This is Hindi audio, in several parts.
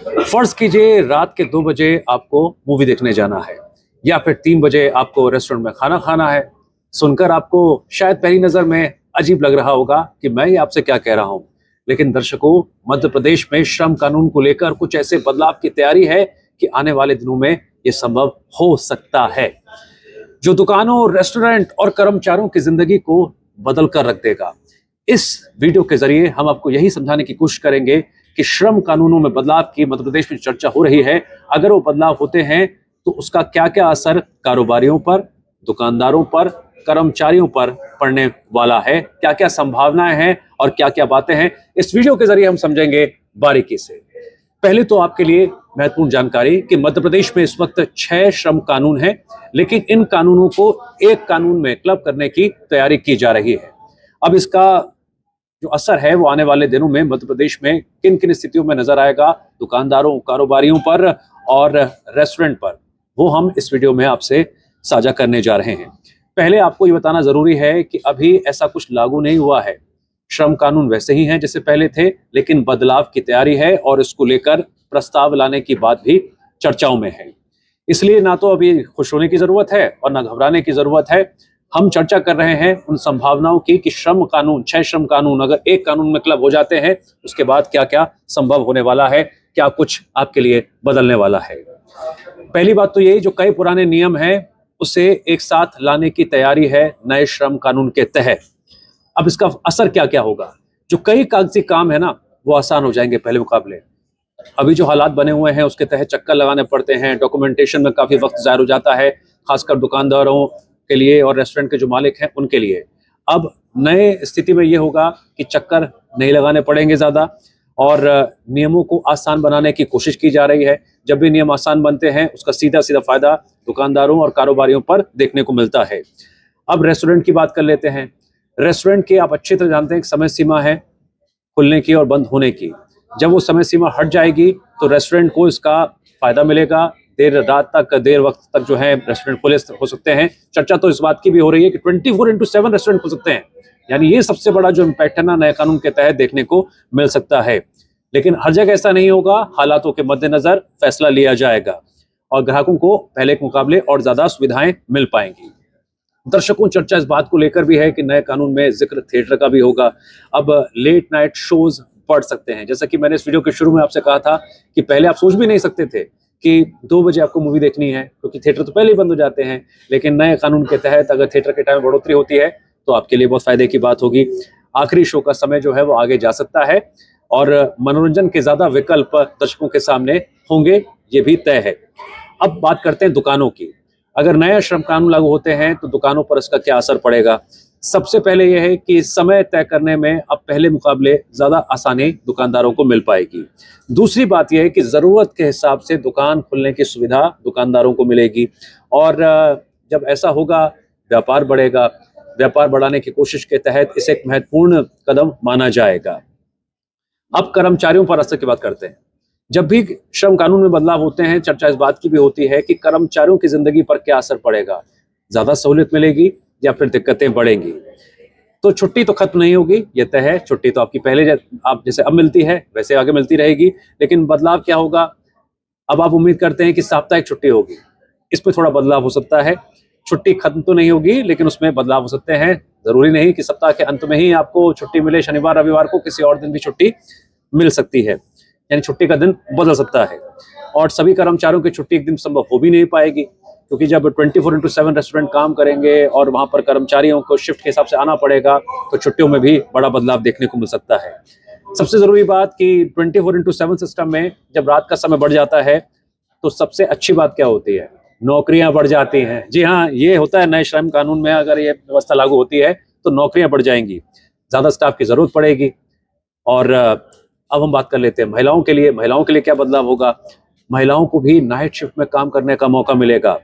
फर्ज कीजिए रात के 2 बजे आपको मूवी देखने जाना है या फिर 3 बजे आपको रेस्टोरेंट में खाना खाना है। सुनकर आपको शायद पहली नजर में अजीब लग रहा होगा कि मैं ये आपसे क्या कह रहा हूं, लेकिन दर्शकों, मध्य प्रदेश में श्रम कानून को लेकर कुछ ऐसे बदलाव की तैयारी है कि आने वाले दिनों में ये संभव हो सकता है, जो दुकानों, रेस्टोरेंट और कर्मचारियों की जिंदगी को बदल कर रख देगा। इस वीडियो के जरिए हम आपको यही समझाने की कोशिश करेंगे कि श्रम कानूनों में बदलाव की मध्य प्रदेश में चर्चा हो रही है। अगर वो बदलाव होते हैं तो उसका क्या क्या असर कारोबारियों पर, दुकानदारों पर, कर्मचारियों पर पड़ने वाला है, क्या क्या संभावनाएं हैं और क्या क्या बातें हैं, इस वीडियो के जरिए हम समझेंगे बारीकी से। पहले तो आपके लिए महत्वपूर्ण जानकारी कि मध्य प्रदेश में इस वक्त 6 श्रम कानून हैं, लेकिन इन कानूनों को एक कानून में क्लब करने की तैयारी की जा रही है। अब इसका जो असर है वो आने वाले दिनों में मध्य प्रदेश में किन किन स्थितियों में नजर आएगा, दुकानदारों, कारोबारियों पर और रेस्टोरेंट पर, वो हम इस वीडियो में आपसे साझा करने जा रहे हैं। पहले आपको ये बताना जरूरी है कि अभी ऐसा कुछ लागू नहीं हुआ है। श्रम कानून वैसे ही हैं जैसे पहले थे, लेकिन बदलाव की तैयारी है और इसको लेकर प्रस्ताव लाने की बात भी चर्चाओं में है। इसलिए ना तो अभी खुश होने की जरूरत है और ना घबराने की जरूरत है। हम चर्चा कर रहे हैं उन संभावनाओं की कि श्रम कानून, 6 श्रम कानून अगर एक कानून में क्लब हो जाते हैं, उसके बाद क्या क्या संभव होने वाला है, क्या कुछ आपके लिए बदलने वाला है। पहली बात तो यही, जो कई पुराने नियम हैं उसे एक साथ लाने की तैयारी है नए श्रम कानून के तहत। अब इसका असर क्या क्या होगा? जो कई कागजी काम है ना, वो आसान हो जाएंगे पहले मुकाबले। अभी जो हालात बने हुए हैं उसके तहत चक्कर लगाने पड़ते हैं, डॉक्यूमेंटेशन में काफी वक्त ज़ाया हो जाता है, खासकर दुकानदारों के लिए और रेस्टोरेंट के जो मालिक हैं उनके लिए। अब नए स्थिति में ये होगा कि चक्कर नहीं लगाने पड़ेंगे ज़्यादा और नियमों को आसान बनाने की कोशिश की जा रही है। जब भी नियम आसान बनते हैं उसका सीधा सीधा फायदा दुकानदारों और कारोबारियों पर देखने को मिलता है। अब रेस्टोरेंट की बात कर लेते हैं। रेस्टोरेंट की आप अच्छी तरह जानते हैं कि समय सीमा है खुलने की और बंद होने की। जब वो समय सीमा हट जाएगी तो रेस्टोरेंट को इसका फायदा मिलेगा। देर रात तक, देर वक्त तक जो है रेस्टोरेंट खुले हो सकते हैं। चर्चा तो इस बात की भी हो रही है कि 24x7 रेस्टोरेंट खुल सकते हैं। यानी ये सबसे बड़ा जो इम्पैक्ट है ना, नए कानून के तहत देखने को मिल सकता है। लेकिन हर जगह ऐसा नहीं होगा, हालातों के मद्देनजर फैसला लिया जाएगा और ग्राहकों को पहले के मुकाबले और ज्यादा सुविधाएं मिल पाएंगी। दर्शकों, चर्चा इस बात को लेकर भी है कि नए कानून में जिक्र थिएटर का भी होगा। अब लेट नाइट शोज बढ़ सकते हैं। जैसा कि मैंने इस वीडियो के शुरू में आपसे कहा था कि पहले आप सोच भी नहीं सकते थे कि 2 बजे आपको मूवी देखनी है, क्योंकि थिएटर तो पहले ही बंद हो जाते हैं। लेकिन नए कानून के तहत अगर थिएटर के टाइम बढ़ोतरी होती है तो आपके लिए बहुत फायदे की बात होगी। आखिरी शो का समय जो है वो आगे जा सकता है और मनोरंजन के ज्यादा विकल्प दर्शकों के सामने होंगे, ये भी तय है। अब बात करते हैं दुकानों की। अगर नया श्रम कानून लागू होते हैं तो दुकानों पर इसका क्या असर पड़ेगा? सबसे पहले यह है कि समय तय करने में अब पहले मुकाबले ज्यादा आसानी दुकानदारों को मिल पाएगी। दूसरी बात यह है कि जरूरत के हिसाब से दुकान खुलने की सुविधा दुकानदारों को मिलेगी और जब ऐसा होगा व्यापार बढ़ेगा। व्यापार बढ़ाने की कोशिश के तहत इसे एक महत्वपूर्ण कदम माना जाएगा। अब कर्मचारियों पर असर की बात करते हैं। जब भी श्रम कानून में बदलाव होते हैं, चर्चा इस बात की भी होती है कि कर्मचारियों की जिंदगी पर क्या असर पड़ेगा। ज्यादा सहूलियत मिलेगी या फिर दिक्कतें बढ़ेंगी? तो छुट्टी तो खत्म नहीं होगी, ये तय है। छुट्टी तो आपकी पहले आप जैसे अब मिलती है वैसे आगे मिलती रहेगी। लेकिन बदलाव क्या होगा? अब आप उम्मीद करते हैं कि साप्ताहिक छुट्टी होगी, इस पर थोड़ा बदलाव हो सकता है। छुट्टी खत्म तो नहीं होगी, लेकिन उसमें बदलाव हो सकते हैं। जरूरी नहीं कि सप्ताह के अंत में ही आपको छुट्टी मिले। शनिवार रविवार को किसी और दिन भी छुट्टी मिल सकती है, यानी छुट्टी का दिन बदल सकता है। और सभी कर्मचारियों की छुट्टी एक दिन संभव हो भी नहीं पाएगी, क्योंकि जब 24x7 रेस्टोरेंट काम करेंगे और वहां पर कर्मचारियों को शिफ्ट के हिसाब से आना पड़ेगा तो छुट्टियों में भी बड़ा बदलाव देखने को मिल सकता है। सबसे जरूरी बात कि 24x7 सिस्टम में जब रात का समय बढ़ जाता है तो सबसे अच्छी बात क्या होती है? नौकरियां बढ़ जाती हैं। जी हाँ, ये होता है नए श्रम कानून में। अगर ये व्यवस्था लागू होती है तो नौकरियां बढ़ जाएंगी, ज्यादा स्टाफ की जरूरत पड़ेगी। और अब हम बात कर लेते हैं महिलाओं के लिए। महिलाओं के लिए क्या बदलाव होगा? महिलाओं को भी नाइट शिफ्ट में काम करने का मौका मिलेगा।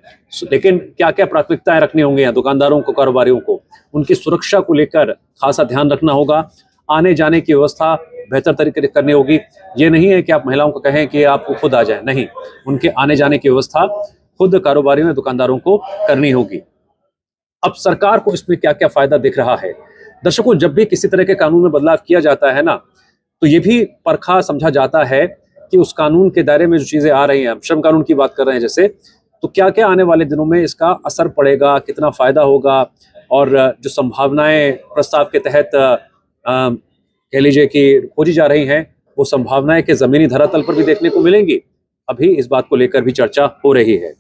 लेकिन क्या क्या प्राथमिकताएं रखनी होंगी यहाँ दुकानदारों को, कारोबारियों को? उनकी सुरक्षा को लेकर खासा ध्यान रखना होगा। आने जाने की व्यवस्था बेहतर तरीके से करनी होगी। ये नहीं है कि आप महिलाओं को कहें कि आप खुद आ जाए, नहीं, उनके आने जाने की व्यवस्था खुद कारोबारियों और दुकानदारों को करनी होगी। अब सरकार को इसमें क्या क्या फायदा दिख रहा है? दर्शकों, जब भी किसी तरह के कानून में बदलाव किया जाता है ना, तो ये भी परखा समझा जाता है कि उस कानून के दायरे में जो चीज़ें आ रही हैं, श्रम कानून की बात कर रहे हैं जैसे, तो क्या क्या आने वाले दिनों में इसका असर पड़ेगा, कितना फ़ायदा होगा, और जो संभावनाएं प्रस्ताव के तहत कह लीजिए कि खोजी जा रही हैं, वो संभावनाएं के ज़मीनी धरातल पर भी देखने को मिलेंगी। अभी इस बात को लेकर भी चर्चा हो रही है।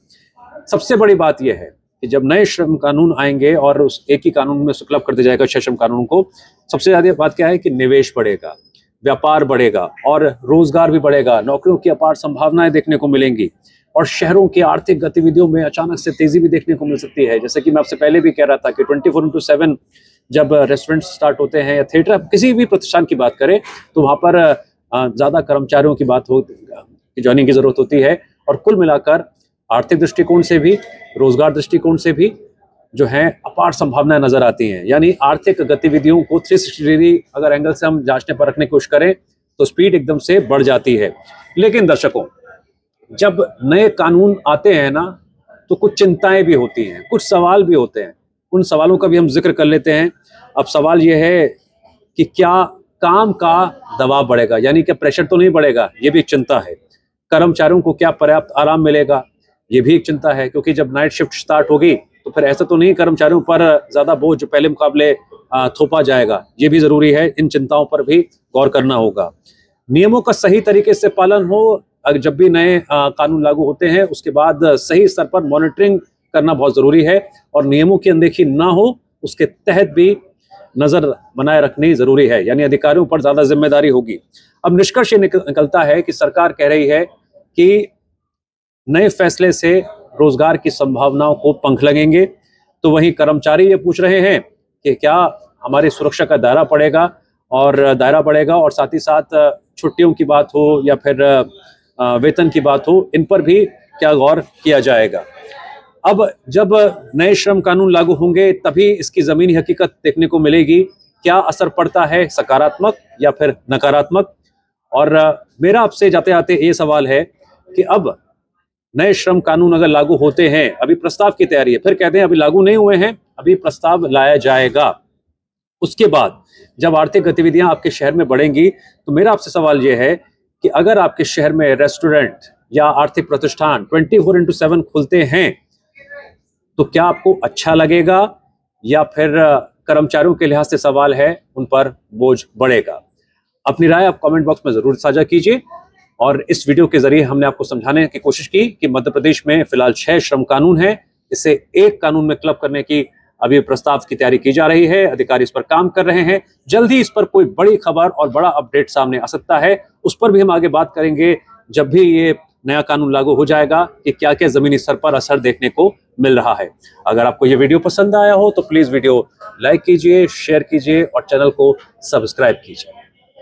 सबसे बड़ी बात यह है कि जब नए श्रम कानून आएंगे और उस एक ही कानून में क्लब कर दिया जाएगा 6 श्रम कानून को, सबसे ज़्यादा बात क्या है कि निवेश बढ़ेगा, व्यापार बढ़ेगा और रोजगार भी बढ़ेगा, नौकरियों की अपार संभावनाएं देखने को मिलेंगी और शहरों की आर्थिक गतिविधियों में अचानक से तेजी भी देखने को मिल सकती है। जैसे कि मैं आपसे पहले भी कह रहा था कि 24/7 जब रेस्टोरेंट स्टार्ट होते हैं या थिएटर, किसी भी प्रतिष्ठान की बात करें, तो वहाँ पर ज़्यादा कर्मचारियों की बात हो ज्वाइनिंग की ज़रूरत होती है। और कुल मिलाकर आर्थिक दृष्टिकोण से भी, रोजगार दृष्टिकोण से भी जो है अपार संभावनाएं नजर आती हैं। यानी आर्थिक गतिविधियों को 360 डिग्री अगर एंगल से हम जांचने पर रखने की कोशिश करें तो स्पीड एकदम से बढ़ जाती है। लेकिन दर्शकों, जब नए कानून आते हैं ना, तो कुछ चिंताएं भी होती हैं, कुछ सवाल भी होते हैं। उन सवालों का भी हम जिक्र कर लेते हैं। अब सवाल यह है कि क्या काम का दबाव बढ़ेगा, यानी कि प्रेशर तो नहीं बढ़ेगा, ये भी एक चिंता है। कर्मचारियों को क्या पर्याप्त आराम मिलेगा, ये भी एक चिंता है, क्योंकि जब नाइट शिफ्ट स्टार्ट होगी तो फिर ऐसा तो नहीं कर्मचारियों पर ज्यादा बोझ पहले मुकाबले थोपा जाएगा, ये भी जरूरी है। इन चिंताओं पर भी गौर करना होगा। नियमों का सही तरीके से पालन हो, जब भी नए कानून लागू होते हैं उसके बाद सही स्तर पर मॉनिटरिंग करना बहुत जरूरी है और नियमों की अनदेखी ना हो, उसके तहत भी नजर बनाए रखनी जरूरी है, यानी अधिकारियों पर ज्यादा जिम्मेदारी होगी। अब निष्कर्ष निकलता है कि सरकार कह रही है कि नए फैसले से रोजगार की संभावनाओं को पंख लगेंगे, तो वहीं कर्मचारी ये पूछ रहे हैं कि क्या हमारी सुरक्षा का दायरा बढ़ेगा और साथ ही साथ छुट्टियों की बात हो या फिर वेतन की बात हो, इन पर भी क्या गौर किया जाएगा। अब जब नए श्रम कानून लागू होंगे तभी इसकी जमीनी हकीकत देखने को मिलेगी, क्या असर पड़ता है, सकारात्मक या फिर नकारात्मक। और मेरा आपसे जाते आते ये सवाल है कि अब नए श्रम कानून अगर लागू होते हैं, अभी प्रस्ताव की तैयारी है, फिर कहते हैं अभी लागू नहीं हुए हैं, अभी प्रस्ताव लाया जाएगा, उसके बाद जब आर्थिक गतिविधियां आपके शहर में बढ़ेंगी, तो मेरा आपसे सवाल यह है कि अगर आपके शहर में रेस्टोरेंट या आर्थिक प्रतिष्ठान 24/7 खुलते हैं, तो क्या आपको अच्छा लगेगा या फिर कर्मचारियों के लिहाज से सवाल है, उन पर बोझ बढ़ेगा। अपनी राय आप कमेंट बॉक्स में जरूर साझा कीजिए। और इस वीडियो के जरिए हमने आपको समझाने की कोशिश की कि मध्य प्रदेश में फिलहाल 6 श्रम कानून हैं, इसे एक कानून में क्लब करने की अभी प्रस्ताव की तैयारी की जा रही है, अधिकारी इस पर काम कर रहे हैं। जल्द ही इस पर कोई बड़ी खबर और बड़ा अपडेट सामने आ सकता है, उस पर भी हम आगे बात करेंगे जब भी ये नया कानून लागू हो जाएगा कि क्या क्या जमीनी स्तर पर असर देखने को मिल रहा है। अगर आपको ये वीडियो पसंद आया हो तो प्लीज वीडियो लाइक कीजिए, शेयर कीजिए और चैनल को सब्सक्राइब कीजिए।